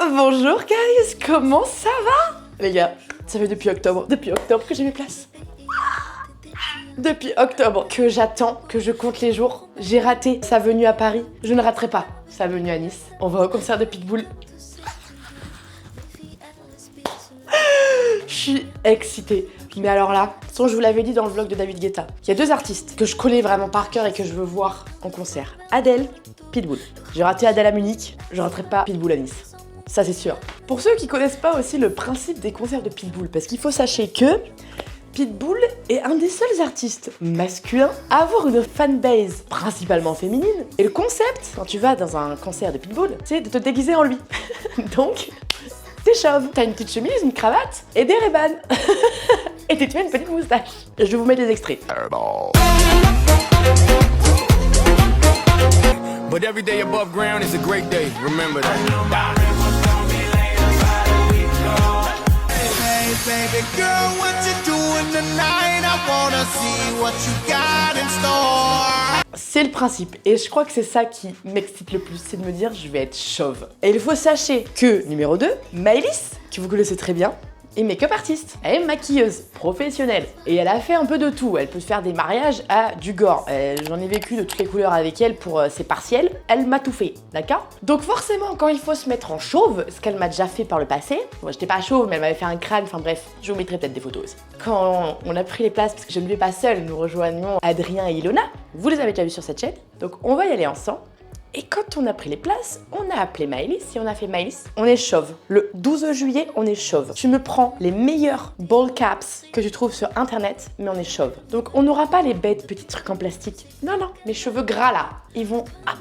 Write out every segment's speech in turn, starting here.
Bonjour guys, comment ça va? Les gars, ça fait depuis octobre que j'ai mes places. Depuis octobre que j'attends, que je compte les jours. J'ai raté sa venue à Paris, je ne raterai pas sa venue à Nice. On va au concert de Pitbull. Je suis excitée. Mais alors là, je vous l'avais dit dans le vlog de David Guetta, il y a deux artistes que je connais vraiment par cœur et que je veux voir en concert. Adele, Pitbull. J'ai raté Adele à Munich, je raterai pas Pitbull à Nice. Ça c'est sûr. Pour ceux qui connaissent pas aussi le principe des concerts de Pitbull, parce qu'il faut sachez que Pitbull est un des seuls artistes masculins à avoir une fanbase principalement féminine. Et le concept, quand tu vas dans un concert de Pitbull, c'est de te déguiser en lui. Donc, t'es chauve, t'as une petite chemise, une cravate et des Ray-Ban. Et tu as une petite moustache. Je vais vous mettre des extraits. But every day above ground is a great day. Remember that. Hey, baby girl, what you doing tonight? I wanna see what you got in store. C'est le principe, et je crois que c'est ça qui m'excite le plus, c'est de me dire je vais être chauve. Et il faut sachez que, numéro 2, Maëlys, que vous connaissez très bien, est make-up artiste. Elle est maquilleuse professionnelle et elle a fait un peu de tout. Elle peut faire des mariages à du gore. J'en ai vécu de toutes les couleurs avec elle pour ses partiels. Elle m'a tout fait, d'accord? Donc forcément, quand il faut se mettre en chauve, ce qu'elle m'a déjà fait par le passé, moi j'étais pas chauve mais elle m'avait fait un crâne, enfin bref, je vous mettrai peut-être des photos aussi. Quand on a pris les places, parce que je ne vais pas seule, nous rejoignons Adrien et Ilona, vous les avez déjà vus sur cette chaîne, donc on va y aller ensemble. Et quand on a pris les places, on a appelé Maëlys et on a fait Maëlys, on est chauve. Le 12 juillet, on est chauve. Tu me prends les meilleurs ball caps que tu trouves sur internet, mais on est chauve. Donc on n'aura pas les bêtes petits trucs en plastique. Non, non, mes cheveux gras là, ils vont hop,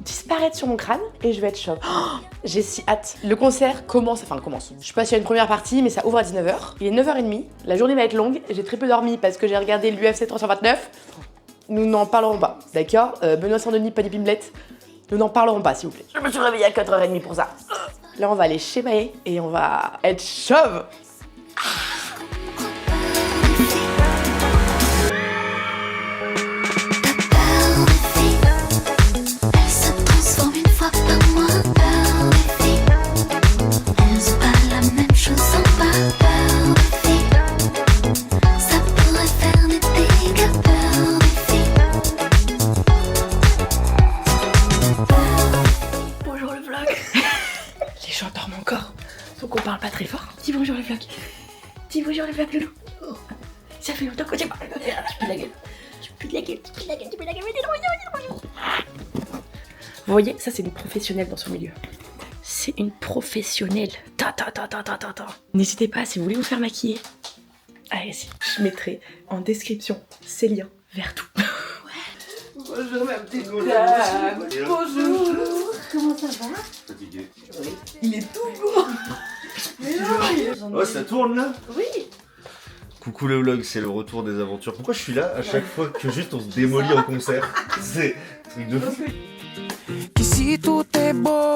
disparaître sur mon crâne et je vais être chauve. Oh, j'ai si hâte. Le concert commence. Je sais pas s'il y a une première partie, mais ça ouvre à 19h. Il est 9h30, la journée va être longue, j'ai très peu dormi parce que j'ai regardé l'UFC 329. Nous n'en parlerons pas, d'accord? Benoît Saint-Denis, pas des pimblettes. Nous n'en parlerons pas, s'il vous plaît. Je me suis réveillée à 4h30 pour ça. Là, on va aller chez Maë et on va être chauve. Donc on parle pas très fort. Dis bonjour les vlogs. Dis bonjour les vlogs, loulou. Oh. Ça fait longtemps que j'ai pas. Tu peux la gueule. Tu peux la gueule. Vous voyez, ça c'est une professionnelle dans son milieu. C'est une professionnelle. N'hésitez pas si vous voulez vous faire maquiller. Allez-y. Je mettrai en description ces liens vers tout. Ouais. Bonjour ma petite dame. Bonjour. Comment ça va? Fatigué. Oui. Il est tout beau. Mais non, oh, ça tourne là? Oui. Coucou le vlog, c'est le retour des aventures. Pourquoi je suis là à chaque fois que juste on se démolit en concert? C'est un truc de fou. Ici tout est beau,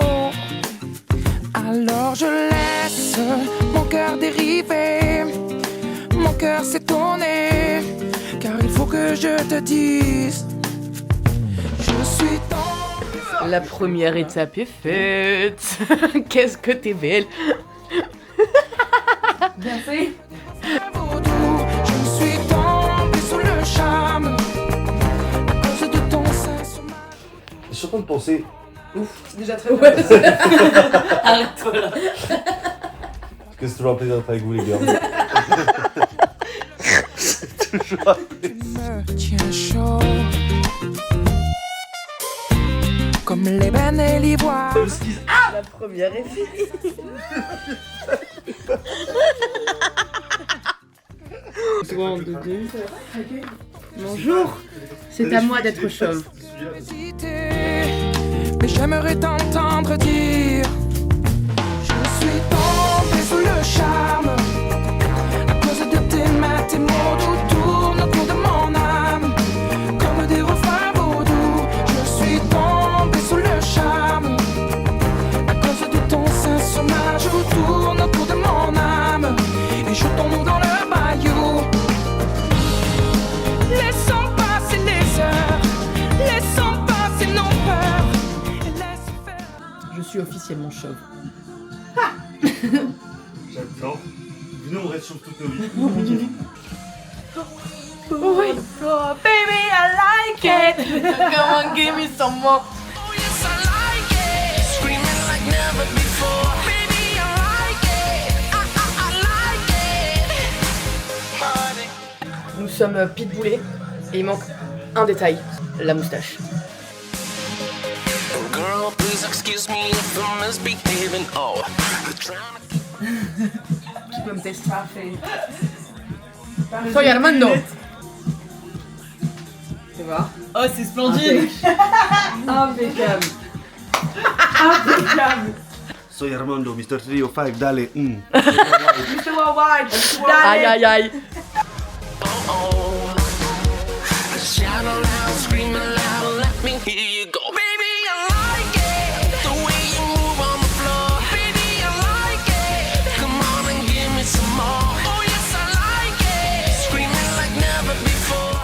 alors je laisse mon cœur dériver. Mon cœur s'est tourné, car il faut que je te dise, je suis tombée. La première étape est faite. Qu'est-ce que t'es belle. Bien fait. Je suis tombée sous le charme à cause de ton sein sur ma... Je suis en train de penser. Ouf, c'est déjà très ouais. Arrête-toi là. Parce que c'est toujours un plaisir d'être avec vous les gars. C'est toujours un plaisir. Me tiens chaud comme l'ébène et l'ivoire. Ah, la première est finie. Bonjour, c'est à moi d'être chauve. Mais j'aimerais t'entendre dire, je suis tombée sous le charme à cause de tes mains, tes mots doux tournent autour de mon âme comme des refrains vaudous. Je suis tombée sous le charme à cause de ton sein sur ma joue, tourne autour de mon âme et je tombe dans le bayou. Laissons passer les heures, laissons passer nos peurs et laisse faire. Je suis officiellement chauve. J'adore. Venez, on reste sur toute nos vies. Oui. Oh, baby, I like it. Come on, give me some more. Oh yes, I like it. Screaming like never before. Baby, I like it. I like it. Nous sommes pitbullés et il manque un détail, la moustache. Girl, please excuse me if I'm misbehaving. Oh, Tu peux me tester parfait. Soy Armando. Tu vois? Oh, c'est splendide. Impeccable. Impeccable. Soy Armando, Mr. 305, dale. Mr. Worldwide. Aïe aïe aïe. oh. Shout aloud, scream aloud, let me hear you go. Baby, I like it. The way you move on the floor. Baby, I like it. Come on and give me some more. Oh yes, I like it. Screaming like never before.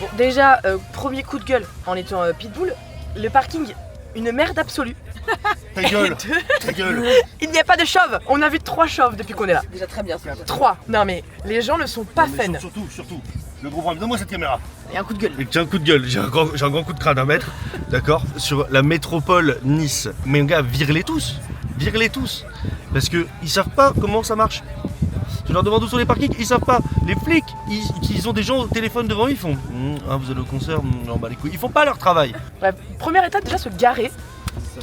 Bon, déjà, premier coup de gueule en étant pitbull, le parking, une merde absolue. Ta gueule, Deux, ta gueule. il n'y a pas de chauve. On a vu 3 chauves depuis qu'on est là. Déjà très bien ça. 3. Non mais les gens ne sont pas Mais fun. surtout, le gros problème, donne-moi cette caméra. Et un coup de gueule. Et j'ai un coup de gueule, j'ai un grand coup de crâne à mettre, d'accord, sur la métropole Nice. Mais les gars, virez-les tous, parce que ils savent pas comment ça marche. Je leur demande où sont les parkings, ils savent pas. Les flics, ils ont des gens au téléphone devant eux, ils font ah, vous allez au concert, non bah les couilles. Ils font pas leur travail. Bref, première étape déjà se garer.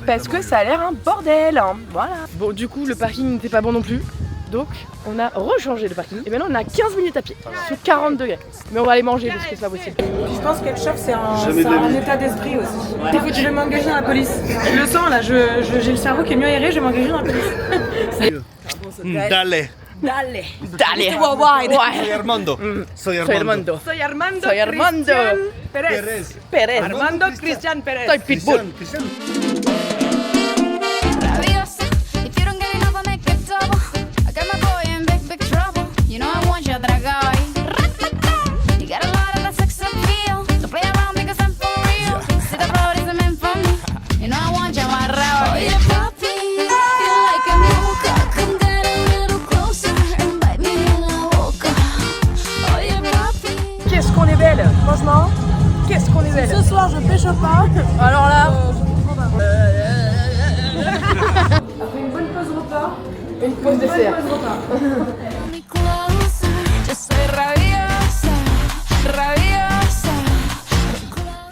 Parce que ça a l'air un bordel, hein. Voilà. Bon, du coup, le parking n'était pas bon non plus. Donc, on a rechangé le parking. Et maintenant, on a 15 minutes à pied, sous 40 degrés. Mais on va aller manger parce que c'est pas possible. Je pense que le choc, c'est Jamais de la un vie. état d'esprit aussi. Il faut que je vais m'engager dans la police. Je le sens là, j'ai le cerveau qui est mieux aéré, je vais m'engager dans la police. Dale. Dale. Dale. Worldwide. Soy Ouais. Armando. Soy Soy Armando. Armando. Soy Armando. Soy Armando. Cristian Pérez. Pérez. Pérez. Armando Cristian Pérez. Soy pitbull. Cristian. Rabiosa, if you don't get enough, I make it double. I got my boy in big, big trouble. You know I want you, dragao. You got a lot of that sex appeal. Don't play around because I'm for real. See the road isn't meant for me. You know I want you, amarrado. Oh yeah, papi, feel like a mocha. Come get a little closer and bite me in la boca. Oh yeah, papi. Qu'est-ce qu'on est belle, franchement. Qu'est-ce qu'on est belle. Ce soir, je pêche pas. Alors là, Après une bonne pause repas. une pause dessert. Me closer. Yo soy rabiosa, rabiosa.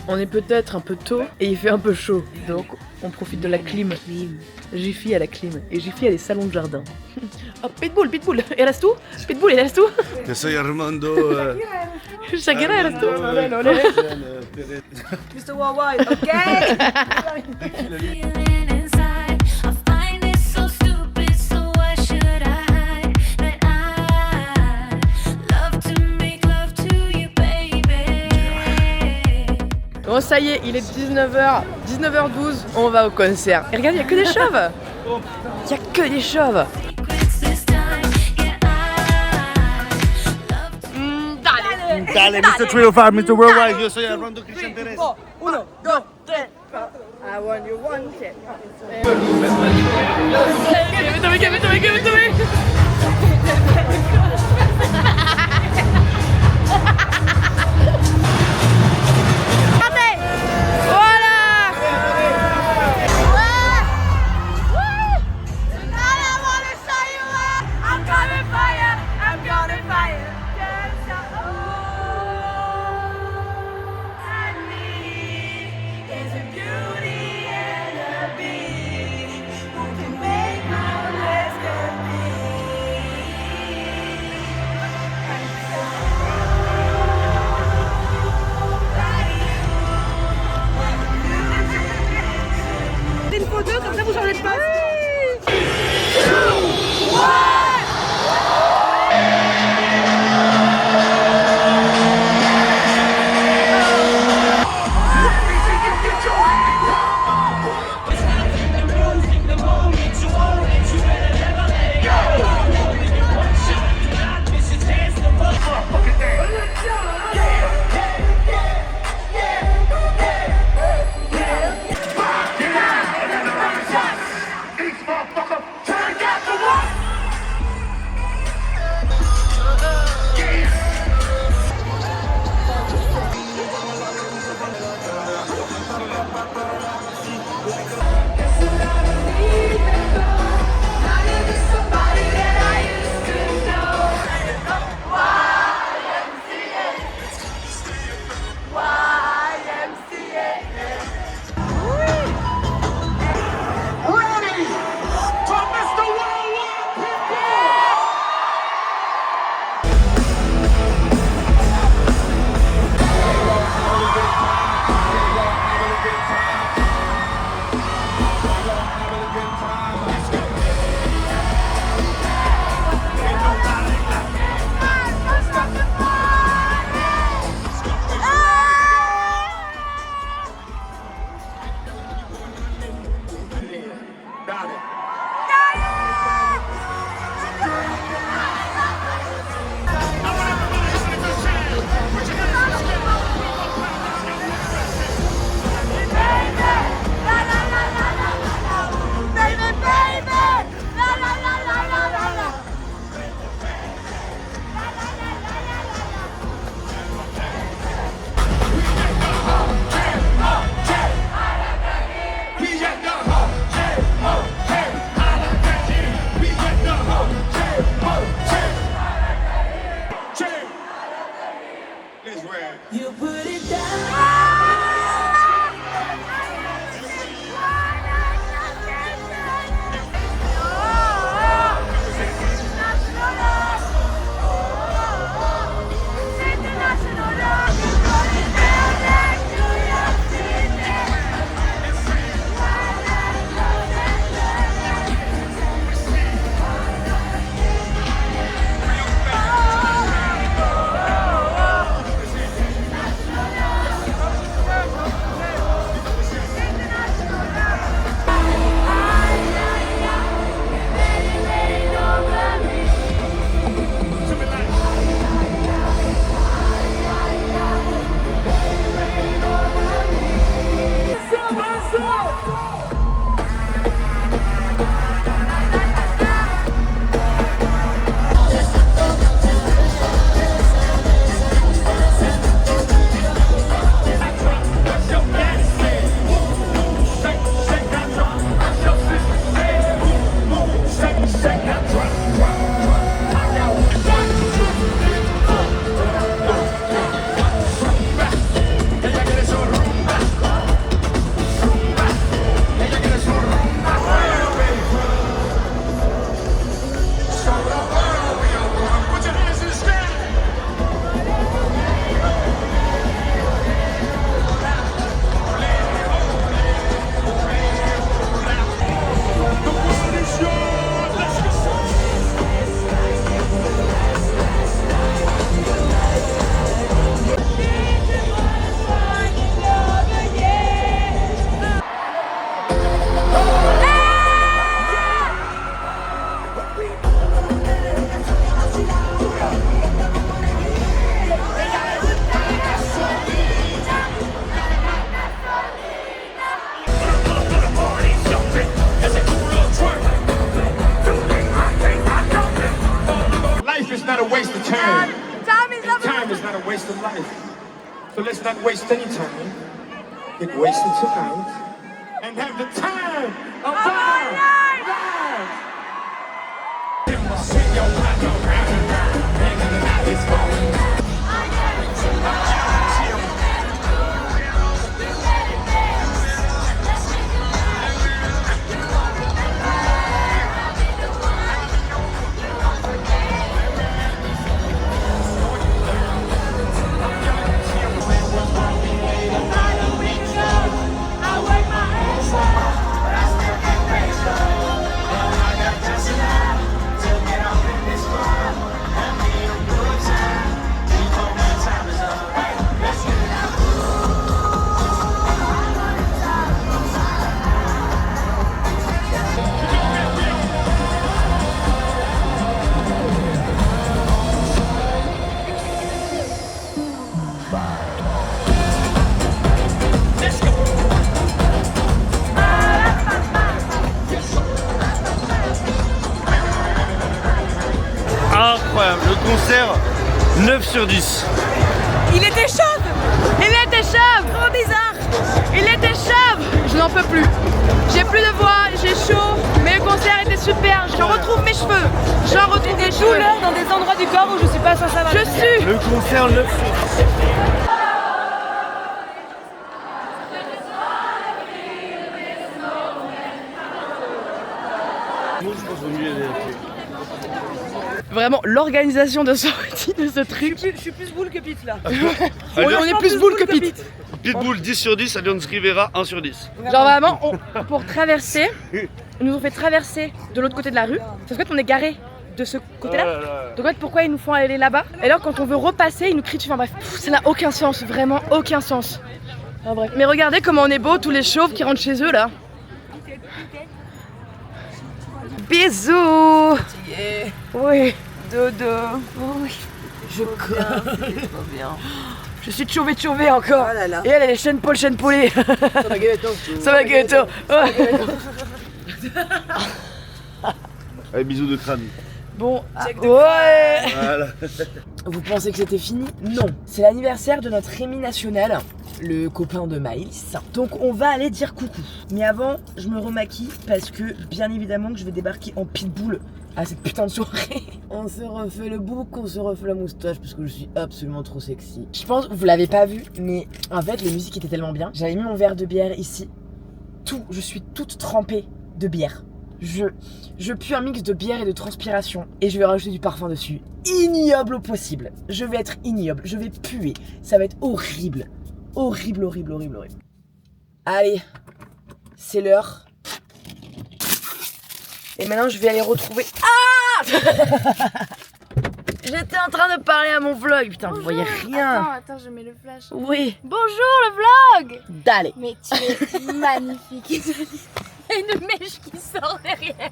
On est peut-être un peu tôt et il fait un peu chaud. Donc, on profite de la clim. Jiffy a la clim. Et Jiffy a des salons de jardin. Oh, pitbull, pitbull. ¿Eras tú? Pitbull, ¿eras tú? Que soy Armando. Shakira, ¿eras tú? Mr. Worldwide, ok. Feeling inside, I find it so stupid, so why should I hide that I love to make love to you, baby? Bon, ça y est, il est 19h12. On va au concert. Et regarde, il y a que des chauves. Il y a que des chauves. Secrets this time, yeah, I love to Dale, Mr. 305, Mr. Worldwide, yo soy Armando Cristian Pérez. Uno, dos, tres. I want you one shit. Give it to me. Voilà. Is a beauty and a beast who can make my time. Time is not a waste of life. So let's not waste any time. Get wasted tonight and have the time of our lives. Sing your round and round, and the night is falling. Incroyable, le concert 9 sur 10. Il était chauve. Il était chauve. Trop bizarre. Il était chauve. Je n'en peux plus. J'ai plus de voix, j'ai chaud, mais le concert était super. J'en retrouve mes cheveux. J'en retrouve Des mes cheveux. douleurs dans des endroits du corps où je suis pas censée avoir. Je suis. Le concert 9 sur 10. Moi, je pense au mieux Vraiment, l'organisation de ce truc. Je suis plus boule que Pete là. On est plus boule que Pete. Pitbull 10 sur 10, Allianz Rivera 1 sur 10. Genre vraiment, pour traverser, ils nous ont fait traverser de l'autre côté de la rue. Parce qu'en fait, on est garé de ce côté-là. Donc en fait, pourquoi ils nous font aller là-bas? Et là, quand on veut repasser, ils nous crient dessus. Enfin bref, ça n'a aucun sens, vraiment aucun sens. Enfin, bref. Mais regardez comment on est beau, tous les chauves qui rentrent chez eux là. Bisous. Oui. Dodo. Oui. Je cours. Je suis chauvé encore. Oh là là. Et elle est chaîne polée. Ça va gâteau. Allez, bisous de crâne. Bon, ouais. Voilà. Vous pensez que c'était fini? Non. C'est l'anniversaire de notre Rémi National, le copain de Maïlis. Donc on va aller dire coucou. Mais avant, je me remaquille parce que bien évidemment que je vais débarquer en pitbull à cette putain de soirée. On se refait le bouc, on se refait la moustache parce que je suis absolument trop sexy. Je pense que vous l'avez pas vu, mais en fait les musiques étaient tellement bien. J'avais mis mon verre de bière ici. Je suis toute trempée de bière. Je pue un mix de bière et de transpiration et je vais rajouter du parfum dessus. Ignoble au possible. Je vais être ignoble, je vais puer. Ça va être horrible. Horrible. Allez, c'est l'heure. Et maintenant je vais aller retrouver... Ah J'étais en train de parler à mon vlog. Putain, vous voyez rien. Attends, je mets le flash. Oui. Bonjour le vlog. D'aller. Mais tu es magnifique. Il y a une mèche qui sort derrière.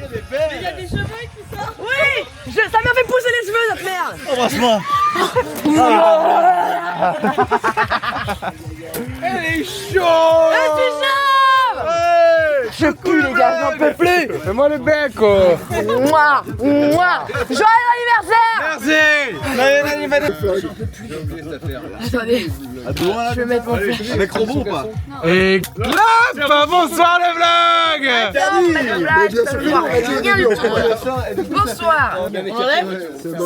Il y a des cheveux qui sortent. Oui, ça m'a fait pousser les cheveux, cette merde. Embrasse-moi. Elle est chaude. Je suis chauve. Je pue les gars, j'en peux plus. Fais-moi le bec, oh. Mouah. Joyeux anniversaire. Merci. Joyeux anniversaire. Attendez, je vais mettre mon flash. Avec robot ou pas? Et clap. Bonsoir le vlog. Rien du tout. Bonsoir.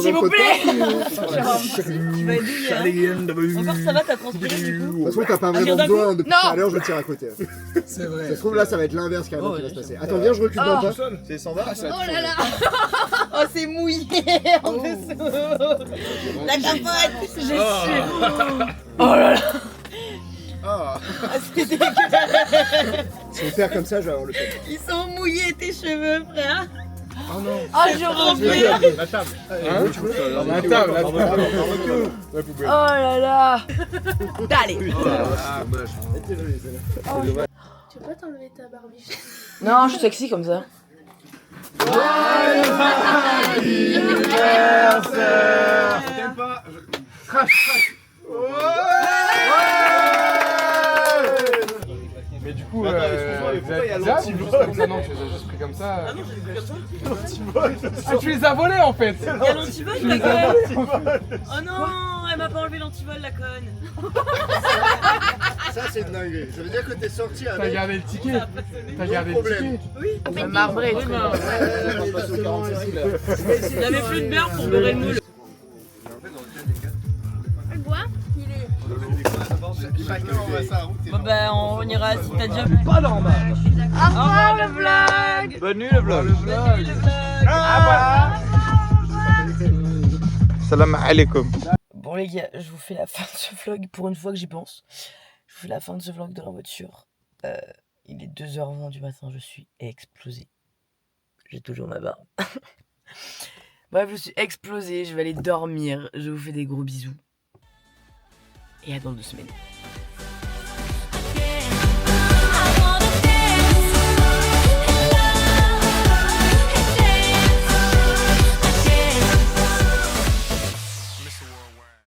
S'il vous plaît. Encore ça va, t'as transpiré du coup. De toute façon, t'as pas vraiment besoin depuis Non. tout à l'heure, je tire à côté. C'est vrai. Ça se trouve là, ça va être l'inverse carrément qui va se passer. Attends, viens, je recule dans le pas. C'est 100 balles. Oh là là. Oh, c'est mouillé en dessous. La capote. J'ai su. Oh là là. Si on perd comme ça, je vais avoir le pet. Ils sont mouillés tes cheveux, frère. Oh non. Oh, je refais. La table. La table. Oh là là. Allez. Tu peux pas t'enlever ta barbiche? Non, je suis sexy comme ça. T'aimes pas. Ah, tu les as juste pris comme ça. Ah non, j'ai pris comme ça. Ah, tu les as volés en fait. Il y a l'antivol, la conne. Oh non, elle m'a pas enlevé l'antivol, la conne. Ça c'est dingue. Ça veut dire que t'es sorti avec. T'as gardé le ticket. T'as gardé le ticket. Oui. Le marbre est Oui, très bah, bon. il avait plus de beurre pour beurrer le moule. Le bois, il est. Chacun envoie sa route. Bon bah on ira si t'as déjà... Pas normal. Au revoir le vlog. Bonne nuit le vlog. Bonne nuit le vlog. Ah voilà. Salam alaikum. Bon les gars, je vous fais la fin de ce vlog pour une fois que j'y pense. Je vous fais la fin de ce vlog de la voiture. Il est 2h20 du matin, je suis explosé. J'ai toujours ma barbe. Bref, je suis explosé, je vais aller dormir. Je vous fais des gros bisous. Et à dans 2 semaines.